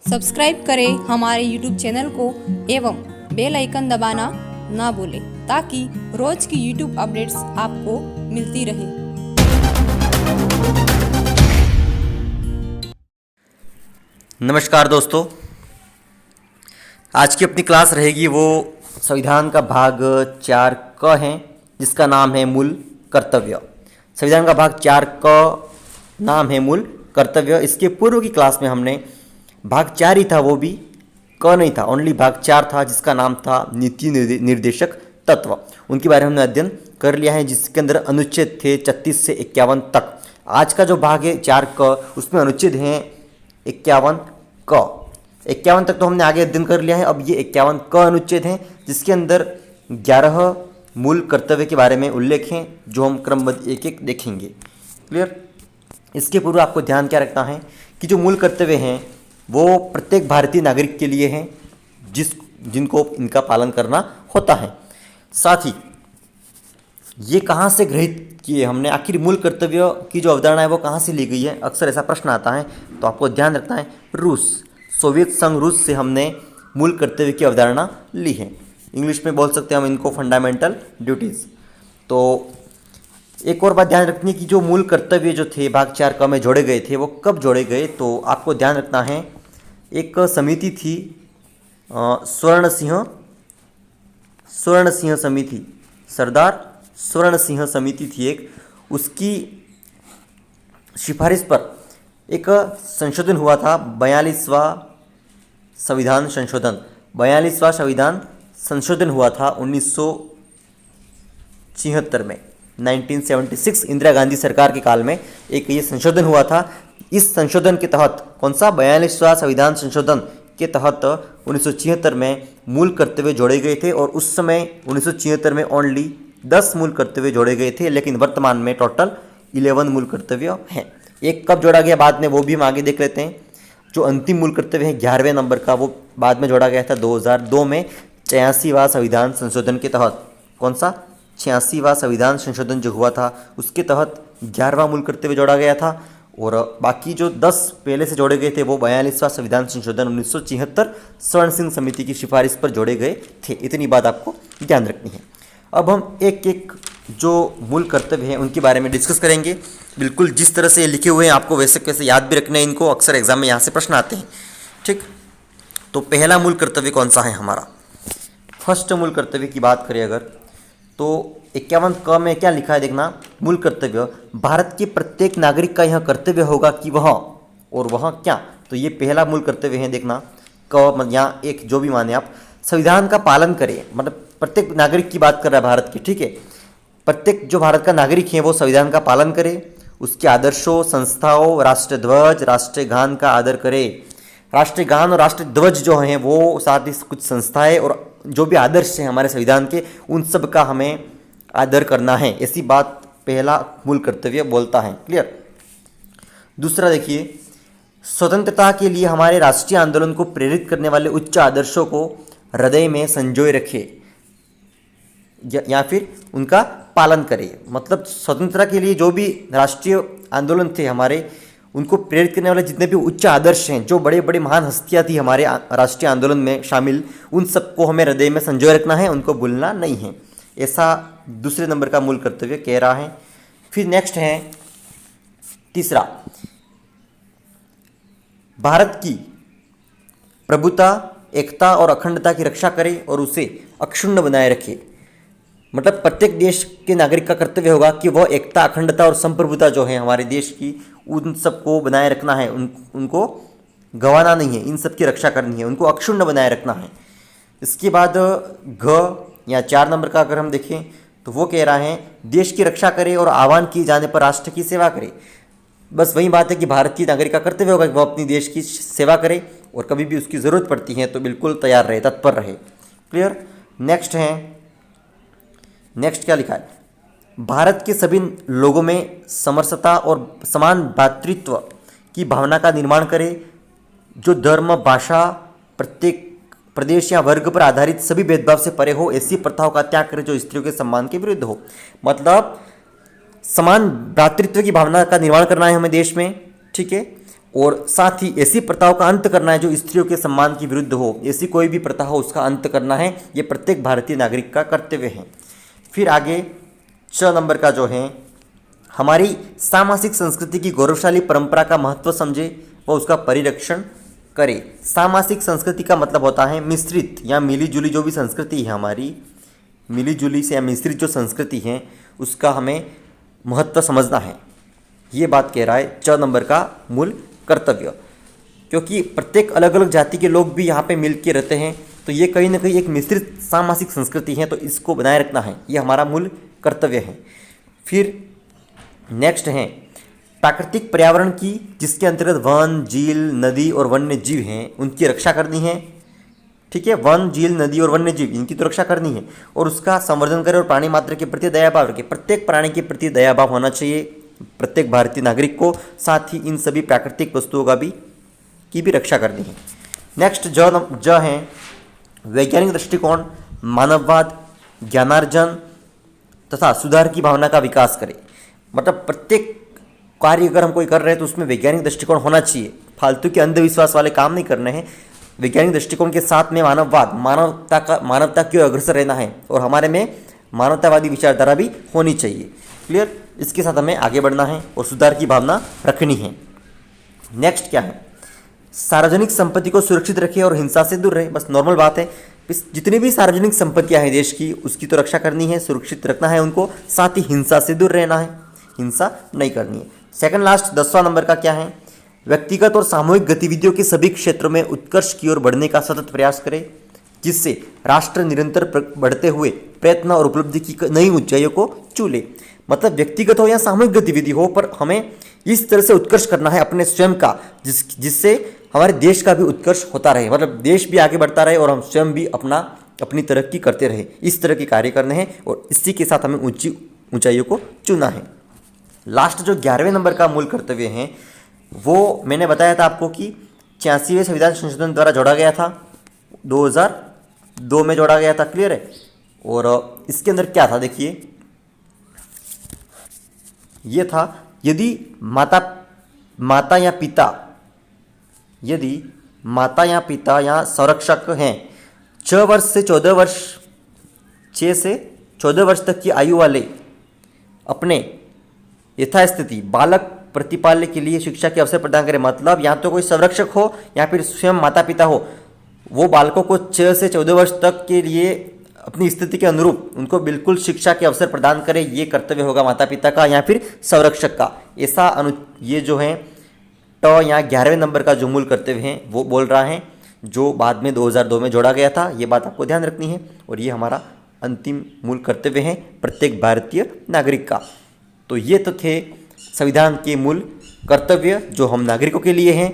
Subscribe करें हमारे YouTube channel को एवं बेल आइकन दबाना ना भूलें ताकि रोज की YouTube अपडेट्स आपको मिलती रहे। नमस्कार दोस्तों, आज की अपनी क्लास रहेगी वो संविधान का भाग 4 क है जिसका नाम है मूल कर्तव्य। संविधान का भाग 4 क नाम है मूल कर्तव्य। इसके पूर्व की क्लास में हमने भाग 4 ही था, वो भी क नहीं था, ओनली भाग 4 था जिसका नाम था नीति निर्देशक तत्व। उनके बारे में हमने अध्ययन कर लिया है जिसके अंदर अनुच्छेद थे 36 से 51 तक। आज का जो भाग है 4 क उसमें अनुच्छेद हैं 51 क। 51 तक तो हमने आगे अध्ययन कर लिया है। अब ये 51 क अनुच्छेद हैं जिसके अंदर 11 मूल कर्तव्य के बारे में उल्लेख हैं जो हम क्रमबद्ध एक एक देखेंगे। क्लियर? इसके पूर्व आपको ध्यान क्या रखना है कि जो मूल कर्तव्य हैं वो प्रत्येक भारतीय नागरिक के लिए हैं जिनको इनका पालन करना होता है। साथ ही ये कहाँ से ग्रहित किए हमने, आखिर मूल कर्तव्य की जो अवधारणा है वो कहाँ से ली गई है, अक्सर ऐसा प्रश्न आता है तो आपको ध्यान रखना है रूस, सोवियत संघ रूस से हमने मूल कर्तव्य की अवधारणा ली है। इंग्लिश में बोल सकते हैं हम इनको फंडामेंटल ड्यूटीज़। तो एक और बात ध्यान रखनी कि जो मूल कर्तव्य जो थे भाग 4 क में जोड़े गए थे वो कब जोड़े गए, तो आपको ध्यान रखना है एक समिति थी स्वर्ण सिंह समिति, सरदार स्वर्ण सिंह समिति थी एक, उसकी सिफारिश पर एक संशोधन हुआ था 42वां संविधान संशोधन हुआ था 1976 में। 1976 इंदिरा गांधी सरकार के काल में एक ये संशोधन हुआ था। इस संशोधन के तहत कौन सा 42वां संविधान संशोधन के तहत 1976 में मूल कर्तव्य जोड़े गए थे और उस समय 1976 में ओनली 10 मूल कर्तव्य जोड़े गए थे, लेकिन वर्तमान में टोटल 11 मूल कर्तव्य हैं। एक कब जोड़ा गया बाद में वो भी हम आगे देख लेते हैं। जो अंतिम मूल कर्तव्य है 11वें नंबर का वो बाद में जोड़ा गया था 2002 में 86वां संविधान संशोधन के तहत। कौन सा 86वां संविधान संशोधन जो हुआ था उसके तहत 11वां मूल कर्तव्य जोड़ा गया था और बाकी जो 10 पहले से जोड़े गए थे वो 42वां संविधान संशोधन 1976 स्वर्ण सिंह समिति की सिफारिश पर जोड़े गए थे। इतनी बात आपको ध्यान रखनी है। अब हम एक एक जो मूल कर्तव्य हैं उनके बारे में डिस्कस करेंगे। बिल्कुल जिस तरह से ये लिखे हुए हैं आपको वैसे कैसे याद भी रखना है इनको, अक्सर एग्जाम में यहाँ से प्रश्न आते हैं। ठीक, तो पहला मूल कर्तव्य कौन सा है हमारा? फर्स्ट मूल कर्तव्य की बात करें अगर तो 51 क में क्या लिखा है देखना, मूल कर्तव्य भारत के प्रत्येक नागरिक का यह कर्तव्य होगा कि वह और वह क्या। तो ये पहला मूल कर्तव्य है देखना, क यहाँ एक जो भी माने आप, संविधान का पालन करें, मतलब प्रत्येक नागरिक की बात कर रहा है भारत की। ठीक है, प्रत्येक जो भारत का नागरिक है वो संविधान का पालन करे, उसके आदर्शों, संस्थाओं, राष्ट्रध्वज, राष्ट्रीय गान का आदर करे। राष्ट्रीय गान और राष्ट्रीय ध्वज जो हैं वो साथ ही कुछ संस्थाएं और जो भी आदर्श हैं हमारे संविधान के उन सब का हमें आदर करना है, ऐसी बात पहला मूल कर्तव्य बोलता है। क्लियर? दूसरा देखिए, स्वतंत्रता के लिए हमारे राष्ट्रीय आंदोलन को प्रेरित करने वाले उच्च आदर्शों को हृदय में संजोए रखे या फिर उनका पालन करे। मतलब स्वतंत्रता के लिए जो भी राष्ट्रीय आंदोलन थे हमारे, उनको प्रेरित करने वाले जितने भी उच्च आदर्श हैं, जो बड़े बड़े महान हस्तियां थी हमारे राष्ट्रीय आंदोलन में शामिल, उन सबको हमें हृदय में संजोए रखना है, उनको भूलना नहीं है। ऐसा दूसरे नंबर का मूल कर्तव्य कह रहा है। फिर नेक्स्ट है तीसरा, भारत की प्रभुता, एकता और अखंडता की रक्षा करे और उसे अक्षुण्ण बनाए रखे। मतलब प्रत्येक देश के नागरिक का कर्तव्य होगा कि वह एकता, अखंडता और संप्रभुता जो है हमारे देश की, उन सबको बनाए रखना है, उनको गंवाना नहीं है, इन सब की रक्षा करनी है, उनको अक्षुण्ण बनाए रखना है। इसके बाद घ या 4 नंबर का अगर हम देखें तो वो कह रहा है देश की रक्षा करे और आह्वान किए जाने पर राष्ट्र की सेवा करे। बस वही बात है कि भारतीय नागरिक का कर्तव्य होगा कि वह अपनी देश की सेवा करे और कभी भी उसकी ज़रूरत पड़ती है तो बिल्कुल तैयार रहे, तत्पर रहे। क्लियर? नेक्स्ट क्या लिखा है, भारत के सभी लोगों में समरसता और समान भ्रातृत्व की भावना का निर्माण करे, जो धर्म, भाषा, प्रत्येक प्रदेश या वर्ग पर आधारित सभी भेदभाव से परे हो, ऐसी प्रथाओं का त्याग करे जो स्त्रियों के सम्मान के विरुद्ध हो। मतलब समान भ्रातृत्व की भावना का निर्माण करना है हमें देश में। ठीक है, और साथ ही ऐसी प्रथाओं का अंत करना है जो स्त्रियों के सम्मान के विरुद्ध हो। ऐसी कोई भी प्रथा हो उसका अंत करना है, ये प्रत्येक भारतीय नागरिक का कर्तव्य है। फिर आगे 6 नंबर का जो है, हमारी सामाजिक संस्कृति की गौरवशाली परंपरा का महत्व समझे व उसका परिरक्षण करे। सामाजिक संस्कृति का मतलब होता है मिश्रित या मिलीजुली जो भी संस्कृति है हमारी, मिलीजुली से या मिश्रित जो संस्कृति है उसका हमें महत्व समझना है। ये बात कह रहा है 6 नंबर का मूल कर्तव्य, क्योंकि प्रत्येक अलग अलग जाति के लोग भी यहाँ पे मिल के रहते हैं, तो ये कहीं ना कहीं एक मिश्रित सामाजिक संस्कृति है, तो इसको बनाए रखना है, ये हमारा मूल कर्तव्य है। फिर नेक्स्ट है प्राकृतिक पर्यावरण की, जिसके अंतर्गत वन, झील, नदी और वन्य जीव हैं, उनकी रक्षा करनी है। ठीक है, वन, झील, नदी और वन्य जीव इनकी तो रक्षा करनी है और उसका संवर्धन करें और प्राणी मात्र के प्रति दयाभाव रखें। प्रत्येक प्राणी के प्रति दयाभाव होना चाहिए प्रत्येक भारतीय नागरिक को, साथ ही इन सभी प्राकृतिक वस्तुओं का की भी रक्षा करनी है। नेक्स्ट ज है वैज्ञानिक दृष्टिकोण, मानववाद, ज्ञानार्जन तथा सुधार की भावना का विकास करें। मतलब प्रत्येक कार्य अगर हम कोई कर रहे हैं तो उसमें वैज्ञानिक दृष्टिकोण होना चाहिए, फालतू के अंधविश्वास वाले काम नहीं करने हैं। वैज्ञानिक दृष्टिकोण के साथ में मानववाद, मानवता की ओर अग्रसर रहना है और हमारे में मानवतावादी विचारधारा भी होनी चाहिए। क्लियर, इसके साथ हमें आगे बढ़ना है और सुधार की भावना रखनी है। नेक्स्ट क्या है, सार्वजनिक संपत्ति को सुरक्षित रखें और हिंसा से दूर रहे। बस नॉर्मल बात है, जितनी भी सार्वजनिक संपत्तियां हैं देश की उसकी तो रक्षा करनी है, सुरक्षित रखना है उनको, साथ ही हिंसा से दूर रहना है, हिंसा नहीं करनी है। सेकंड लास्ट 10वां नंबर का क्या है, व्यक्तिगत और सामूहिक गतिविधियों के सभी क्षेत्रों में उत्कर्ष की ओर बढ़ने का सतत प्रयास करें, जिससे राष्ट्र निरंतर बढ़ते हुए प्रयत्न और उपलब्धि की नई ऊंचाइयों को छू ले। मतलब व्यक्तिगत हो या सामूहिक गतिविधि हो, पर हमें इस तरह से उत्कर्ष करना है अपने स्वयं का, जिससे हमारे देश का भी उत्कर्ष होता रहे, मतलब देश भी आगे बढ़ता रहे और हम स्वयं भी अपनी तरक्की करते रहे। इस तरह के कार्य करने हैं और इसी के साथ हमें ऊंचाइयों को चुना है। लास्ट जो 11वें नंबर का मूल कर्तव्य है वो मैंने बताया था आपको कि 86वें संविधान संशोधन द्वारा जोड़ा गया था, 2002 में जोड़ा गया था। क्लियर है, और इसके अंदर क्या था देखिए, ये था यदि माता या पिता या संरक्षक हैं 6 से 14 वर्ष तक की आयु वाले अपने यथास्थिति बालक प्रतिपाल्य के लिए शिक्षा के अवसर प्रदान करें। मतलब यहाँ तो कोई संरक्षक हो या फिर स्वयं माता पिता हो, वो बालकों को 6 से 14 वर्ष तक के लिए अपनी स्थिति के अनुरूप उनको बिल्कुल शिक्षा के अवसर प्रदान करें। ये कर्तव्य होगा माता पिता का या फिर संरक्षक का। ऐसा ये जो है या 11वें नंबर का जो मूल कर्तव्य है वो बोल रहा है, जो बाद में 2002 में जोड़ा गया था। ये बात आपको ध्यान रखनी है और ये हमारा अंतिम मूल कर्तव्य है प्रत्येक भारतीय नागरिक का। तो ये तो थे संविधान के मूल कर्तव्य जो हम नागरिकों के लिए हैं।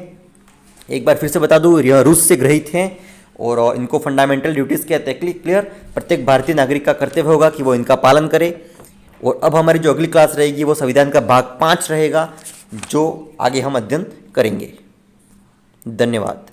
एक बार फिर से बता दूं, यह रूस से ग्रहित हैं और इनको फंडामेंटल ड्यूटीज़ कहते हैं। क्लियर, प्रत्येक भारतीय नागरिक का कर्तव्य होगा कि वो इनका पालन करे। और अब हमारी जो अगली क्लास रहेगी वो संविधान का भाग 5 रहेगा, जो आगे हम अध्ययन करेंगे। धन्यवाद।